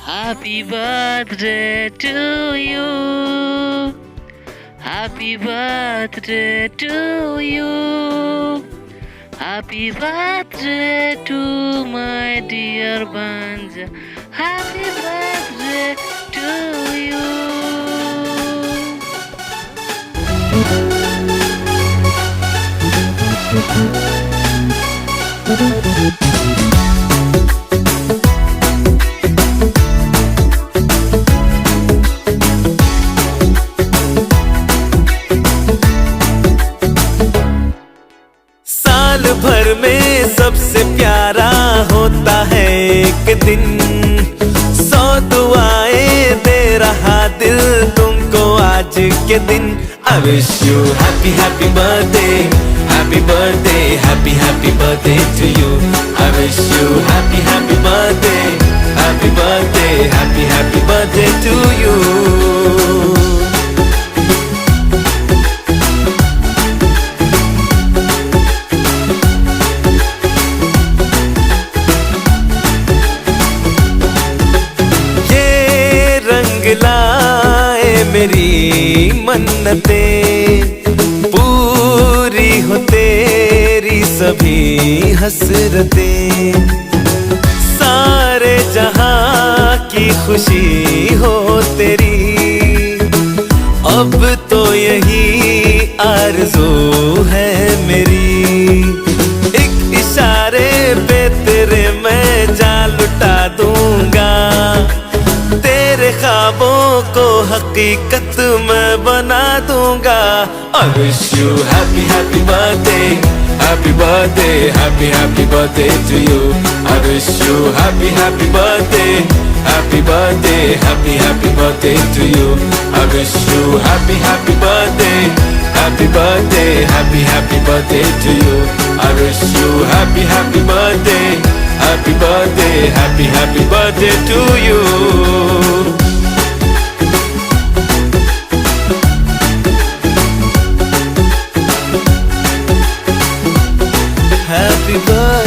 Happy birthday to you. Happy birthday to you. Happy birthday to my dear Banja. Happy birthday to you. साल भर में सबसे प्यारा होता है एक दिन। 100 दुआएं दे रहा दिल तुमको आज के दिन। I wish you happy happy birthday, happy birthday, happy happy birthday to you. I wish you happy happy birthday, happy birthday, happy happy birthday to you. लाए मेरी मन्नतें, पूरी हो तेरी सभी हसरतें। सारे जहां की खुशी हो तेरी, अब तो यही आरज़ू है मेरी। एक इशारे पे तेरे मैं जान लुटा दूंगा, तेरे ख्वाबों को हकीकत मैं बना दूंगा। I wish you happy happy birthday, happy birthday, happy happy birthday to you. I wish you happy happy birthday, happy birthday, happy happy birthday to you. I wish you happy happy birthday, happy birthday, happy happy birthday to you. I wish you happy happy birthday, happy birthday, happy happy birthday to you. Happy birthday.